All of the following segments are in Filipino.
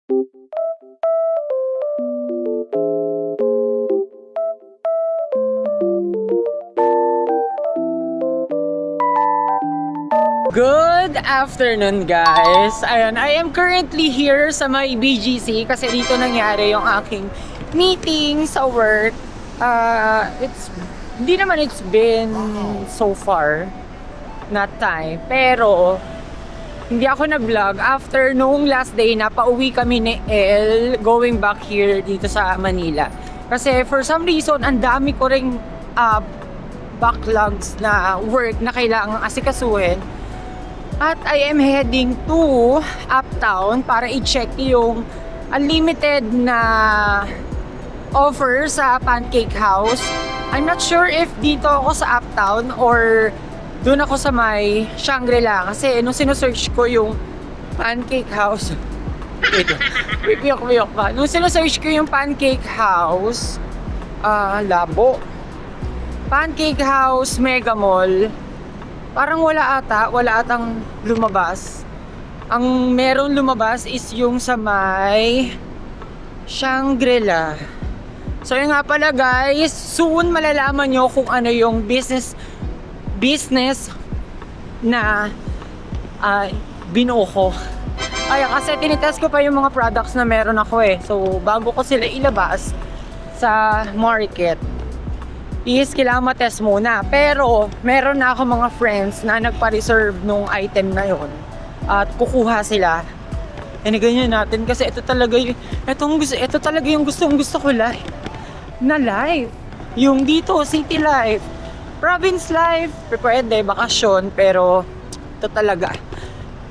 Good afternoon guys! Ayan, I am currently here sa may BGC kasi dito nangyari yung aking meeting sa work. It's been so far not time, pero hindi ako na-vlog after nung last day na pauwi kami ni El going back here dito sa Manila. Kasi for some reason, ang dami ko ring backlogs na work na kailangang asikasuhin. At I am heading to Uptown para i-check yung unlimited na offer sa Pancake House. I'm not sure if dito ako sa Uptown or doon ako sa may Shangri-La. Kasi nung sinusearch ko yung Pancake House piyok pa. Nung sinusearch ko yung Pancake House labo Pancake House Mega Mall, parang wala atang lumabas. Ang meron lumabas is yung sa may Shangri-La. So yun nga pala guys, soon malalaman nyo kung ano yung business na binuo ko. Ay, kasi tinitest ko pa yung mga products na meron ako eh. So bago ko sila ilabas sa market is kailangan matest muna. Pero meron na ako mga friends na nagpa-reserve nung item na yon at kukuha sila. Ganyan natin kasi ito talaga yung gusto ko life na life. Yung dito city life, province life, pwede bakasyon, pero ito talaga.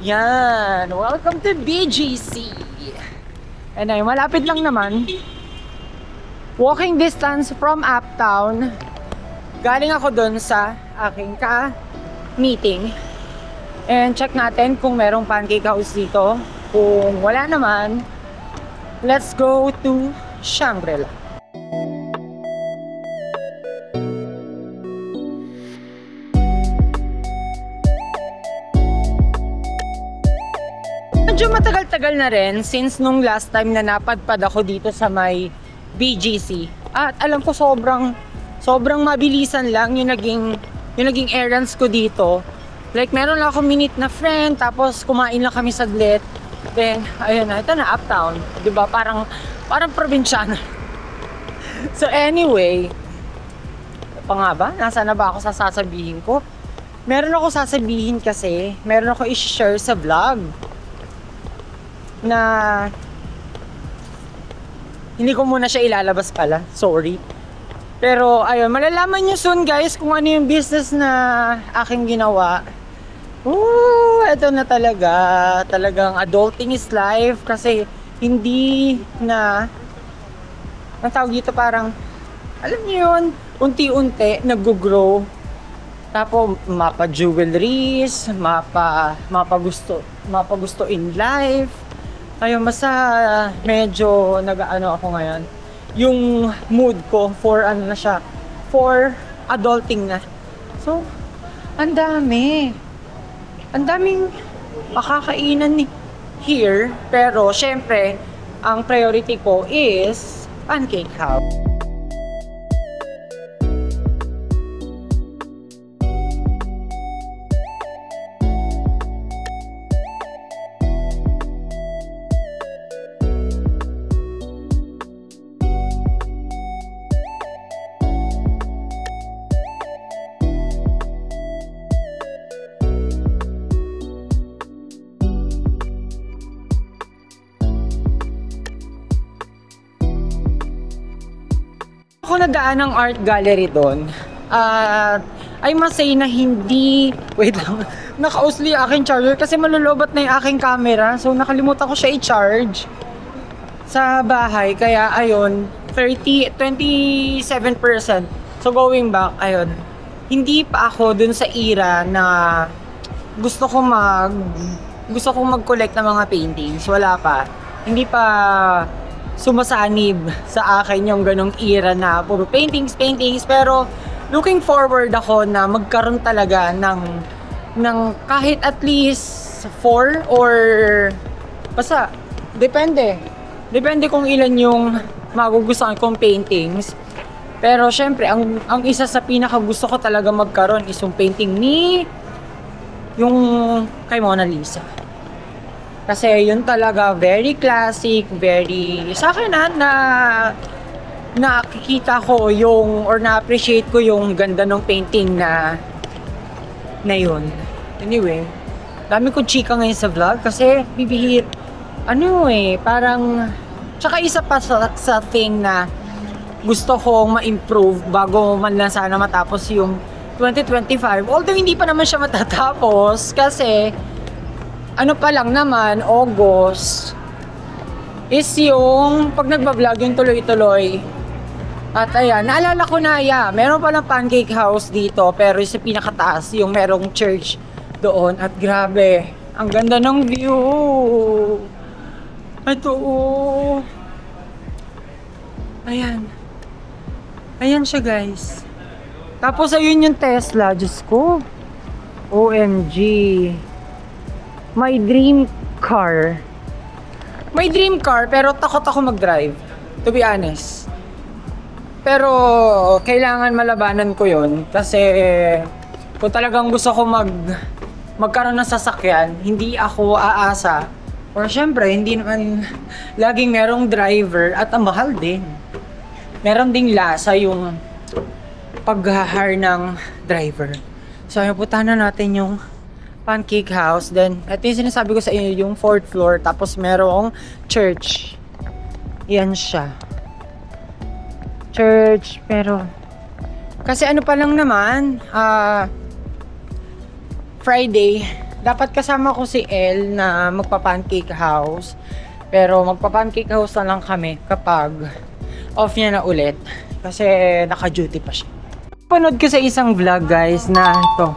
Yan, welcome to BGC. And ay malapit lang naman. Walking distance from Uptown. Galing ako dun sa aking meeting. And check natin kung merong Pancake House dito. Kung wala naman, let's go to Shangri-La. Medyo matagal-tagal na rin since nung last time na napadpad ako dito sa may BGC. At alam ko sobrang mabilisan lang yung naging errands ko dito. Like meron lang ako minute na friend, tapos kumain lang kami saglit. Then ayun na, ito na Uptown. 'Di ba? Parang probinsyano. So anyway, pa nga ba? Nasaan na ba ako sa sasabihin ko? Meron ako sasabihin kasi, meron ako i-share sa vlog na hindi ko muna siya ilalabas pala. Sorry. Pero ayun, malalaman nyo soon guys kung ano yung business na aking ginawa. Ito na talaga. Talagang adulting is life. Kasi hindi na ang tawag dito, parang alam nyo yun, unti-unti nag-grow. Tapos mapa-jewelries, mapa-gusto in life. Ayun, basta medyo nag-ano ako ngayon. Yung mood ko for ano na siya, for adulting na. So, ang daming makakainan here. Pero syempre, ang priority ko is Pancake House. Ako nadaan ng art gallery doon. I must say na hindi... Wait lang. Naka-usli yung aking charger kasi malulobat na yung aking camera. So nakalimutan ko siya i-charge sa bahay. Kaya ayun, 27%. So going back, ayun. Hindi pa ako dun sa era na gusto ko mag-collect ng mga paintings. Wala pa. Hindi pa sumasanib sa akin yung ganong era na puro paintings. Pero looking forward ako na magkaroon talaga ng kahit at least 4 or basta Depende. Depende kung ilan yung magugustuhan kong paintings. Pero syempre, ang isa sa pinaka gusto ko talaga magkaroon is yung painting ni yung kay Mona Lisa. Kasi yun talaga very classic, very sa akin na nakikita ko yung or na-appreciate ko yung ganda ng painting na yun. Anyway, dami ko chika ngayon sa vlog kasi bibihir parang tsaka isa pa sa thing na gusto kong ma-improve bago man lang sana matapos yung 2025. Although hindi pa naman siya matatapos kasi ano pa lang naman, August is yung pag nagbablog yung tuloy-tuloy. At ayan, naalala ko na, meron palang pancake house dito pero yung sa pinakataas, yung merong church doon. At grabe, ang ganda ng view. Ito, ayan. Ayan siya, guys. Tapos ayun yung Tesla, Diyos ko. OMG. My dream car. My dream car, pero takot ako mag-drive. To be honest. Pero kailangan malabanan ko yun. Kasi kung talagang gusto ko magkaroon ng sasakyan, hindi ako aasa. Or syempre, hindi naman laging merong driver at ang mahal din. Meron ding lasa yung pag-hire ng driver. So, puntahan na natin yung pancake house. Then, ito yung sinasabi ko sa inyo, yung 4th floor. Tapos, merong church. Yan siya. Church, pero... Kasi ano pa lang naman, Friday, dapat kasama ko si Elle na magpa-pancake house. Pero magpa-pancake house na lang kami kapag off niya na ulit. Kasi naka-duty pa siya. Panood ko sa isang vlog, guys, na ito.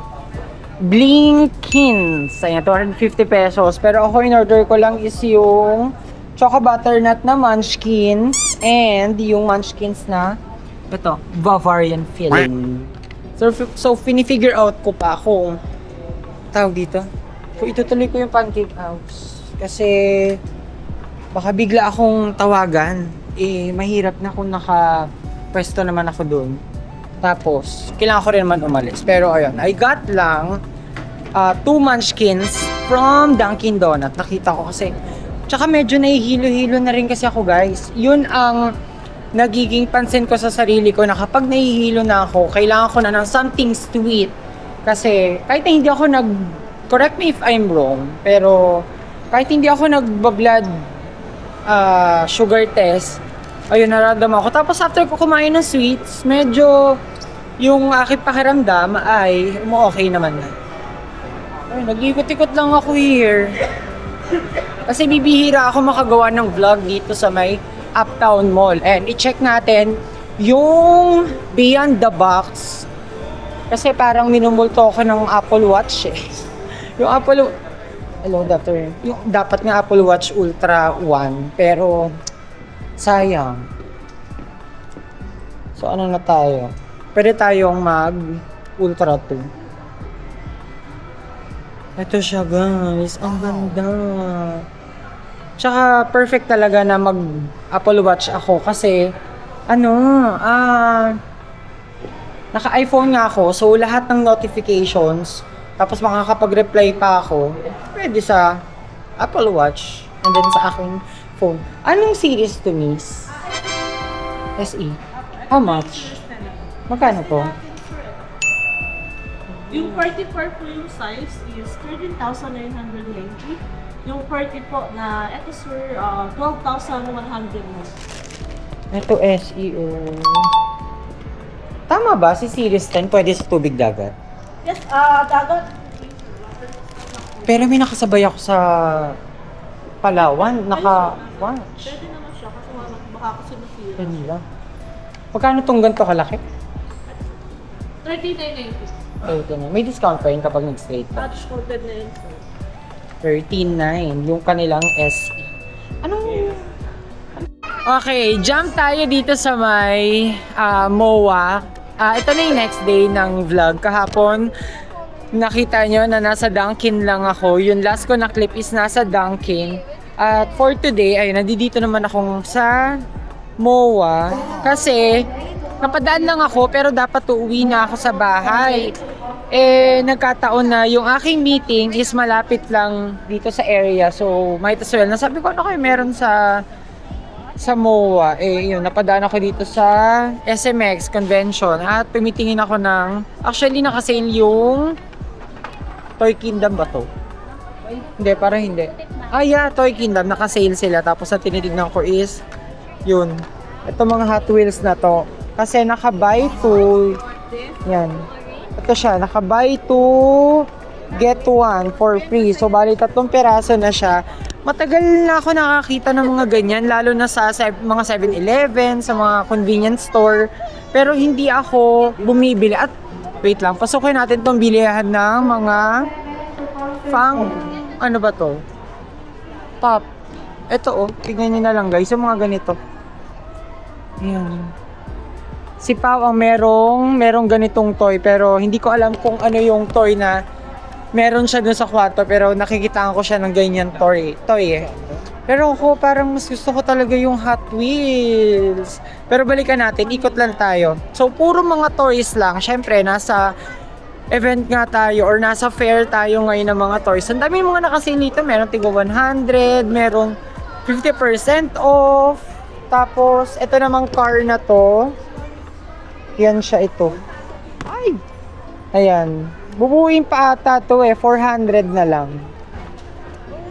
Blinkins. Ayan, 250 pesos. Pero ako in-order ko lang is yung Choco Butternut na Munchkins and yung Munchkins na ito, Bavarian filling. So fini-figure out ko pa kung tawag dito. Kung itutuloy ko yung pancake house. Kasi baka bigla akong tawagan. Mahirap na kung naka-pwesto naman ako doon. Tapos, kailangan ko rin naman umalis. Pero ayun, I got lang 2 Munchkins from Dunkin Donut. Nakita ko kasi. Tsaka medyo nahihilo-hilo na rin kasi ako, guys. Yun ang nagiging pansin ko sa sarili ko na kapag nahihilo na ako, kailangan ko na ng something sweet. Kasi kahit na hindi ako correct me if I'm wrong, pero kahit hindi ako nagba-blood sugar test, ayun, nararamdaman ko. Tapos after ko kumain ng sweets, medyo yung aking pakiramdam ay okay naman na. Ay, nag-ikot-ikot lang ako here. Kasi bibihira ako makagawa ng vlog dito sa may Uptown Mall. And i-check natin yung Beyond the Box. Kasi parang minumulto ako ng Apple Watch eh. Yung Apple... Hello, doctor. Yung dapat nga Apple Watch Ultra 1. Pero sayang. So ano na tayo? Pwede tayong mag-Ultra 2. Ito siya, guys. Ang ganda. Tsaka perfect talaga na mag-Apple Watch ako kasi naka-iPhone nga ako. So lahat ng notifications, tapos makakapag-reply pa ako, pwede sa Apple Watch and then sa aking phone. Anong series to, miss? SE. How much? Magkano to? Yung 44 po yung size is 13,990. Yung 40 po na, ito sir, 12,100 mo. Ito SEO. Tama ba? Si Series 10 pwede sa tubig dagat? Yes, dagat. Pero may nakasabay ako sa Palawan. Naka-watch. Pwede naman siya kasi baka kasi nasira. Kanila. Magkano tong ganito kalaki? 39.90. Oh, ito na. May discount pa yun kapag nag-straight pa. Touch coated na yun sir. 13.9 yung kanilang SE. Anong... Okay, jump tayo dito sa may MOA. Ito na yung next day ng vlog. Kahapon, nakita nyo na nasa Dunkin lang ako. Yung last ko na clip is nasa Dunkin. At for today, ay nandito naman akong sa MOA kasi napadaan lang ako pero dapat uuwi na ako sa bahay. Eh, nagkataon na yung aking meeting is malapit lang dito sa area. So, might as well. Nasabi ko, ano kayo meron sa MOA? Eh, yun, napadaan ako dito sa SMX Convention. At tumitingin ako ng, actually, nakasale yung Toy Kingdom ba to? Hindi, parang hindi. Ah, yeah, Toy Kingdom. Nakasale sila. Tapos, ang tinitignan ko is, yun. Ito mga Hot Wheels na to. Kasi naka-buy to, yan. Ito siya, naka-buy to get one for free. So, bali 3 peraso na siya. Matagal na ako nakakita ng mga ganyan, lalo na sa mga 7-Eleven, sa mga convenience store. Pero hindi ako bumibili. At, wait lang, pasukin natin tong bilihan ng mga ano ba to? Pop. Ito oh, tignan nyo na lang guys, yung mga ganito. Ayan. Si Pao ang merong ganitong toy pero hindi ko alam kung ano yung toy na meron siya dun sa kwarto pero nakikita ko siya ng ganyan toy eh. Pero ako parang mas gusto ko talaga yung Hot Wheels. Pero balikan natin, ikot lang tayo. So puro mga toys lang. Syempre nasa event nga tayo or nasa fair tayo ngayon ng mga toys. Ang dami mga nakasale dito. Meron tigo 100, merong 50% off. Tapos ito namang car na to. Yan siya ito. Ay! Ayan. Bubuin pa ata to eh. 400 na lang.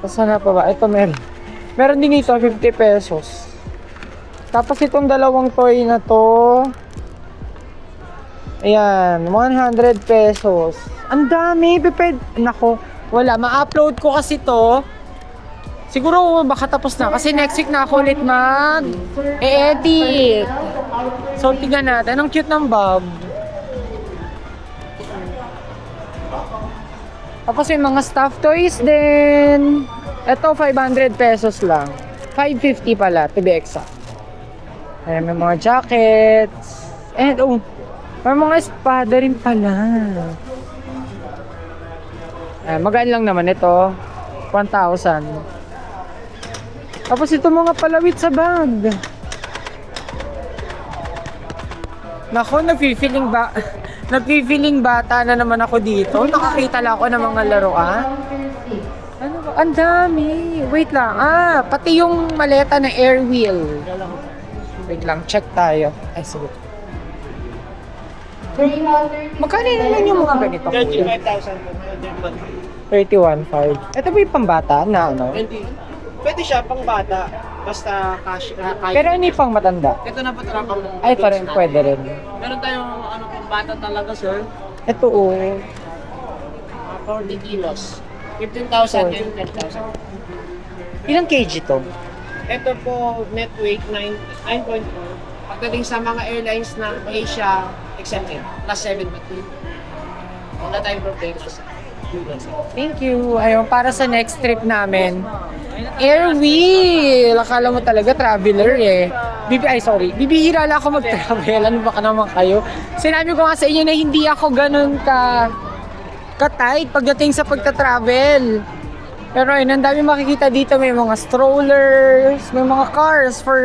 Sana pa ba? Ito meron. Meron din ito 50 pesos. Tapos itong dalawang toy na to. Ayan. 100 pesos. Ang dami. Nako. Wala. Ma-upload ko kasi to. Siguro baka tapos na kasi next week na ako ulit edit. So tingnan natin, ang cute ng Bob. Tapos may mga stuffed toys din. Ito 500 pesos lang. 550 pala to be exact. Ayan, may mga jackets. And oh, may mga espada rin pala. Ayan, magaan lang naman ito. 1,000. Tapos ito mga palawit sa bag. Nako, nagfi-feeling bata na naman ako dito. Nakakita lang ako ng mga laruan. Ano ba? Ang dami. Wait lang. Ah, pati yung maleta na air wheel. Wait lang, check tayo. Ay, sige. Magkano naman yung mga ganito? 31,500. Ito ba yung pambata na ano? Pwede siya pang bata, basta cash. Pero hindi pang matanda. Ito na po pang ay, parang pwede rin. Meron tayong pang bata talaga, sir. Ito oh. 40 kilos. 15,000 and 10,000. Ilang kg to? Ito po, net weight 9.4. Pagdating sa mga airlines ng Asia, exempted. Plus 7 but wala tayong problema sa Thank you. Ayun, para sa next trip namin. Air wheel! Akala mo talaga traveler eh. Bibihira lang ako mag-travel. Ano ba ka naman kayo? Sinabi ko nga sa inyo na hindi ako ganun ka-tight pagdating sa pagta-travel. Pero ayun, ang dami makikita dito. May mga strollers, may mga cars for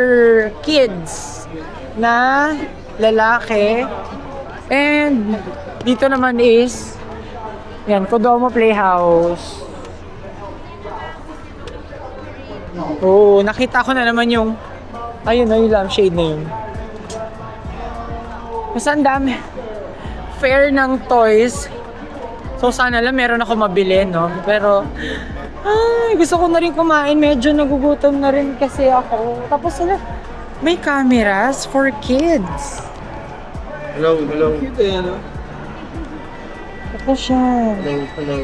kids na lalaki. And dito naman is yan, Kodomo Playhouse. Oh, nakita ko na naman yung ayun na yung lampshade na yun. Mas ang dami fair ng toys. So sana lang meron ako mabili, no? Pero ay, gusto ko na rin kumain. Medyo nagugutom na rin kasi ako. Tapos sila may cameras for kids. Hello. Cute eh, ano? Ito siya. Hello.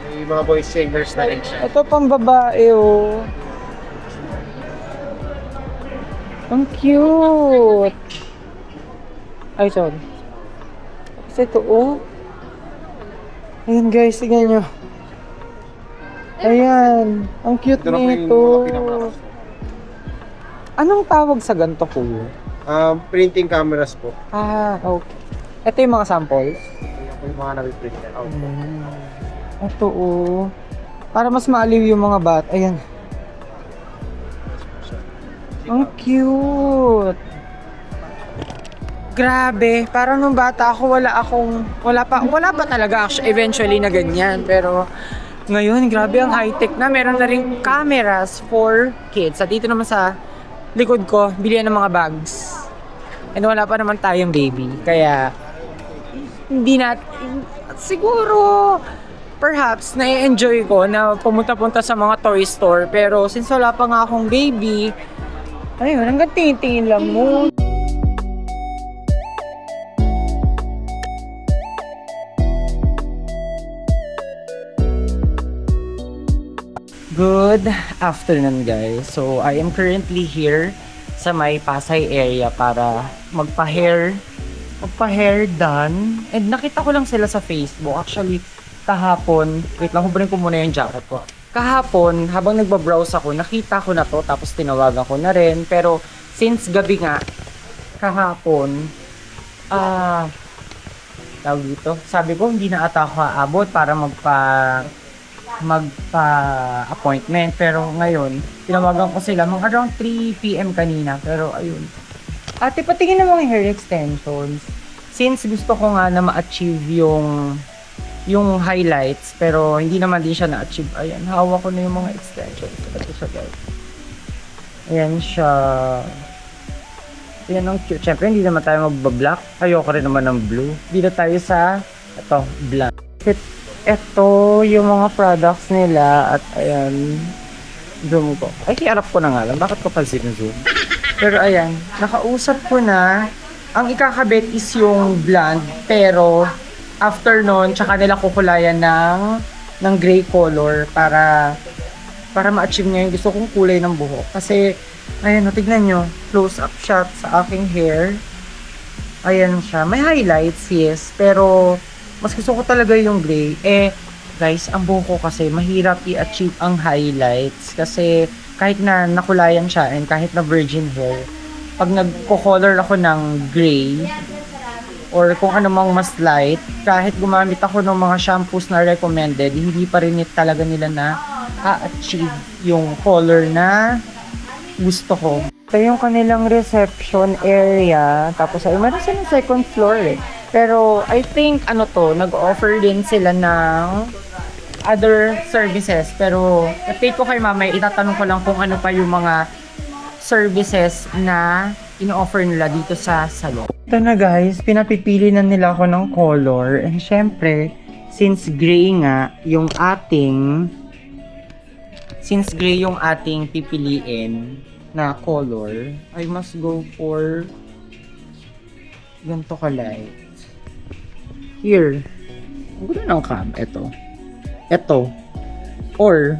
May mga voice singers na rin siya. Ito pang babae, oh. Ang cute. Ay, sorry. Kasi ito, oh. Ayan guys, tignan nyo. Ayan. Ang cute nito. Anong tawag sa ganito, kuya? Printing cameras po. Ah, okay. Ito yung mga samples. Yung mga nabiprint out. Ito, oh. Para mas maaliw yung mga bat. Ayan. Ang cute. Grabe, parang nung bata ako wala pa talaga actually, eventually na ganyan. Pero ngayon, grabe ang high-tech na. Meron na rin cameras for kids. At dito naman sa likod ko, bilihan ng mga bags. And wala pa naman tayong baby. Kaya, siguro, perhaps, na-enjoy ko na pumunta-punta sa mga toy store. Pero, since wala pa nga akong baby, ayun, hanggang tingin-tingin lang mo. Good afternoon, guys. So, I am currently here sa may Pasay area para magpa-hair done. And nakita ko lang sila sa Facebook. Actually, kahapon, wait lang, hubarin ko muna yung jacket ko. Kahapon, habang nagbabrowse ako, nakita ko na to, tapos tinawagan ko na rin. Pero, since gabi nga, kahapon, tawag dito, sabi ko, hindi na ata ako aabot para magpa-appointment. Pero ngayon, tinawagan ko sila mga around 3 PM kanina. Pero ayun. Ate, patingin ng mga hair extensions. Since gusto ko nga na ma-achieve yung highlights, pero hindi naman din siya na-achieve. Ayan, hawak ko na yung mga extensions. Ito siya, guys. Ayan siya. Ayan ang cute. Siyempre, hindi naman tayo mag-black. Ayoko rin naman ng blue. Dito tayo sa, ito, black. Ito yung mga products nila at ayan, zoom ko. Ay, kiarap ko na nga lang. Bakit ko pa zoom? Pero ayan, nakausap ko na. Ang ikakabit is yung blonde, pero after nun, tsaka nila kukulayan ng gray color para ma-achieve niya yung gusto kong kulay ng buhok. Kasi, ayan, tignan nyo, close-up shot sa aking hair. Ayan siya. May highlights, yes, pero mas gusto ko talaga yung gray. Guys, ang buhok ko kasi mahirap i-achieve ang highlights kasi kahit na nakulayan siya and kahit na virgin hair, pag nagko-color ako ng gray or kung ano mang mas light, kahit gumamit ako ng mga shampoos na recommended, hindi pa rin talaga nila na a-achieve yung color na gusto ko. Ito yung kanilang reception area. Tapos ay meron silang second floor eh. Pero I think nag-offer din sila ng other services. Pero update ko kay mama, itatanong ko lang kung ano pa yung mga services na ino-offer nila dito sa salon. Ito na guys, pinapipili na nila ako ng color. And syempre, since gray yung ating pipiliin na color, I must go for ganito ka-light. Here. Ang gulo ng cam. Ito. Or,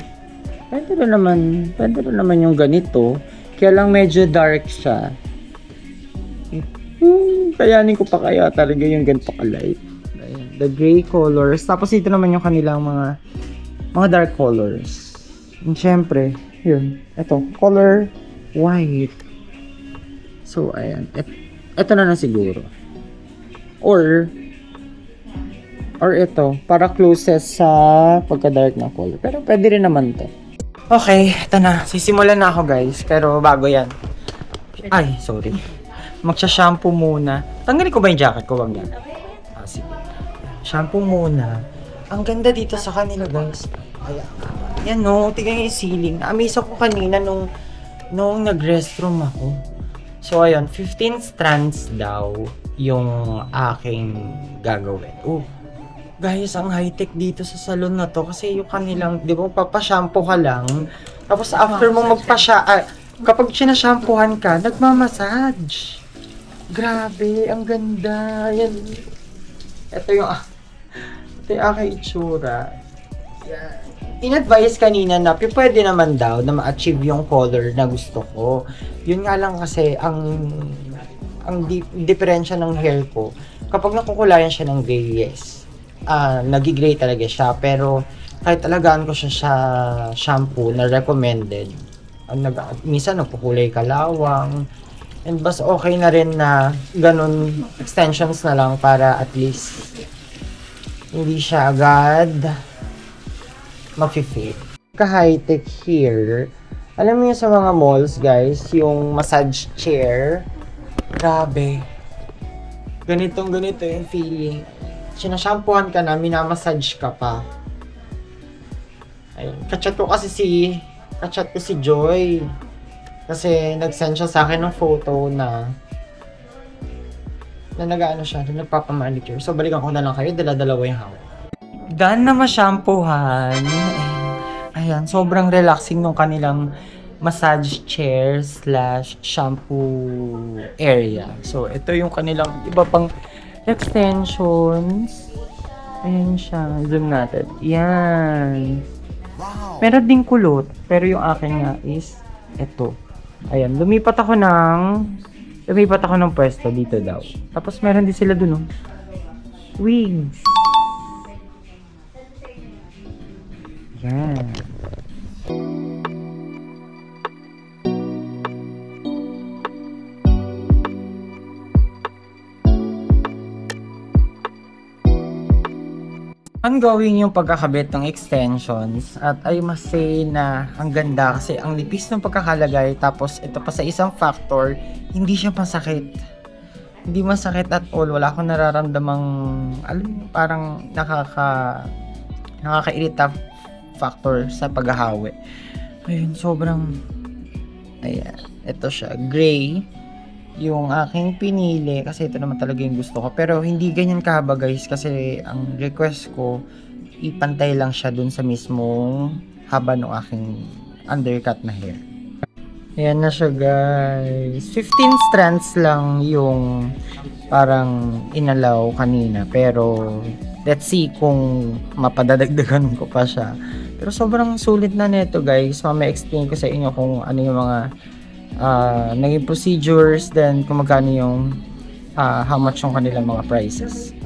pwede na naman yung ganito. Kaya lang medyo dark siya. Kayanin ko pa kaya talaga yung ganito ka-light. The gray colors. Tapos ito naman yung kanilang mga dark colors. And syempre, yun. Ito, color white. So, ayan. Ito na siguro. Or ito, para closest sa pagka-dark na color. Pero pwede rin naman to. Okay, ito na. Sisimulan na ako guys. Pero bago yan. Ay, sorry. Magsha-shampoo muna. Tanggalin ko ba yung jacket ko? Wag yan. Sige. Shampoo muna. Ang ganda dito sa kanila guys. Ayan. Yan no, tignan yung ceiling. Na-amaze ako kanina nung nag-restroom ako. So ayun, 15 strands daw yung aking gagawin. Guys, ang high-tech dito sa salon na to kasi yung kanilang, di ba, papashampoo ka lang. Tapos after mo kapag sinashampoohan ka, nagmamassage. Grabe, ang ganda. Yan. Ito yung aking itsura. Yan. In-advise kanina na pwede naman daw na ma-achieve yung color na gusto ko. Yun nga lang kasi ang diferensya ng hair ko, kapag nakukulayan siya ng gray, yes. Nagigray talaga siya, pero kahit alagaan ko siya sa shampoo na recommended, minsan nagkukulay kalawang, and bas okay na rin na ganun extensions na lang para at least hindi siya agad mag-fade. Ka-high-tech here, Alam mo yun sa mga malls, guys, yung massage chair. Grabe. Ganito yung feeling. Sinashampuhan ka na, minamassage ka pa. Ayun. Kachat ko si Joy. Kasi nag-send siya sa akin ng photo na nag-ano siya, na nagpapamanicure. So, balikan ko na lang kayo, dala-dalawa yung hawak. Done na ma-shampoohan. Ayan, sobrang relaxing nung kanilang massage chair / shampoo area. So, ito yung kanilang iba pang extensions. Ayan siya. Zoom natin. Yan. Meron ding kulot. Pero yung akin nga is ito. Ayan. Lumipat ako ng pwesto dito daw. Tapos meron din sila dun, oh. Wigs. Yan. Ongoing yung pagkakabit ng extensions at I must say na ang ganda kasi ang nipis ng pagkakalagay tapos ito pa sa isang factor, hindi siya masakit. Hindi masakit at all. Wala akong nararamdamang parang nakakairita factor sa paghahawi. Ayun, sobrang ayan, ito siya, gray yung aking pinili kasi ito naman talaga yung gusto ko. Pero hindi ganyan kahaba guys kasi ang request ko ipantay lang siya dun sa mismong haba ng aking undercut na hair. Ayan na siya guys. 15 strands lang yung parang inalaw kanina. Pero let's see kung mapadadagdagan ko pa siya. Pero sobrang sulit na nito guys. Mama-explain ko sa inyo kung ano yung mga naging procedures, then kung magkano yung how much yung kanilang mga prices.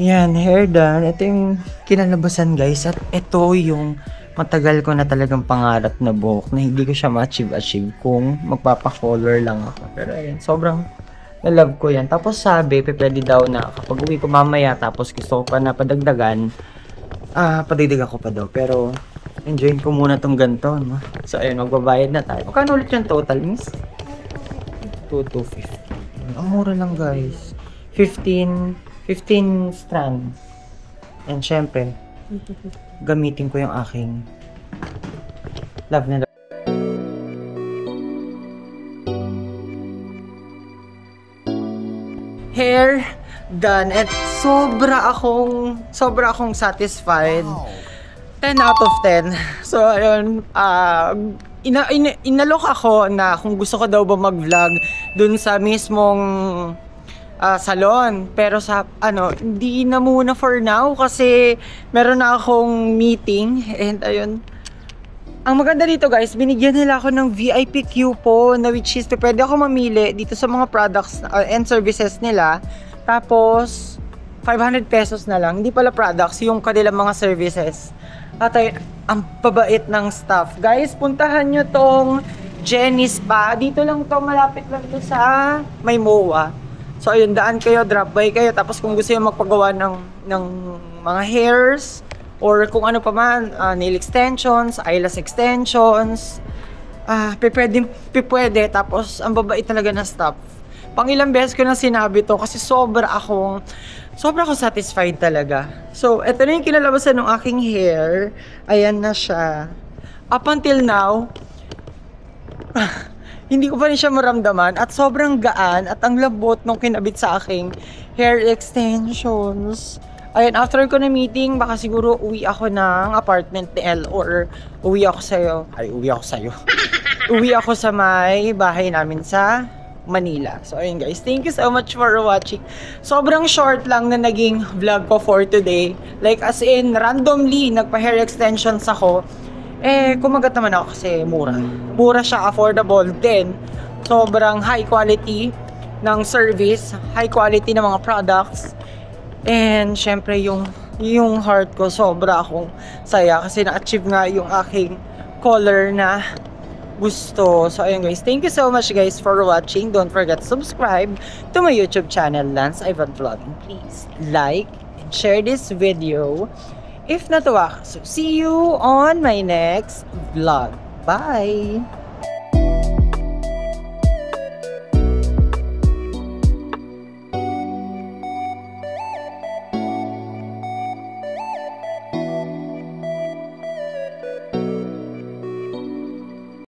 Yan, hair done. Ito yung kinalabasan guys. At ito yung matagal ko na talagang pangarap na buhok na hindi ko siya ma-achieve kung magpapa-color lang ako. Pero ayan, sobrang na-love ko yan. Tapos sabi, pwede daw na kapag uwi ko mamaya tapos gusto ko pa na padagdagan, padagdagan ko pa daw. Pero enjoyin ko muna tong ganito, no? So ayun, magbabayad na tayo. Magkano ulit yung total, miss? 2,250. Ang mura lang guys. 15 strands. And syempre, gamitin ko yung aking love na love. Hair done. At sobra akong satisfied. 10 out of 10. So ayun, inalok ako na kung gusto ko daw ba mag-vlog dun sa mismong salon, pero sa hindi na muna for now kasi meron na akong meeting. And ayun, ang maganda dito guys, binigyan nila ako ng VIP coupon na which is pwede ako mamili dito sa mga products and services nila. Tapos 500 pesos na lang, hindi pala products, yung kanilang mga services. At ay, ang pabait ng staff guys. Puntahan nyo tong Jenny Spa, dito lang to, malapit lang to sa May MOA. So ayun, daan kayo, drop by kayo. Tapos kung gusto nyo magpagawa ng mga hairs or kung ano pa man, nail extensions, eyelash extensions, pwede. Tapos ang babait talaga na staff. Pang ilang beses ko na sinabi to kasi sobra akong satisfied talaga. So ito na yung kinalabasan ng aking hair. Ayan na siya. Up until now, hindi ko pa rin siya maramdaman at sobrang gaan at ang lambot nung kinabit sa aking hair extensions. Ayun, after ko na meeting, baka siguro uwi ako ng apartment ni El or uwi ako sa'yo. Uwi ako sa may bahay namin sa Manila. So ayun guys, thank you so much for watching. Sobrang short lang na naging vlog ko for today. Like as in, randomly, nagpa-hair extensions ako. Eh, kumagat naman ako kasi mura. Mura siya, affordable din. Sobrang high quality ng service, high quality ng mga products. And syempre yung heart ko, sobra akong saya kasi na-achieve nga yung aking color na gusto. So ayun guys, thank you so much guys for watching. Don't forget to subscribe to my YouTube channel, Lance Ivan Vlogging. Please like and share this video if natuwa ka. So see you on my next vlog. Bye!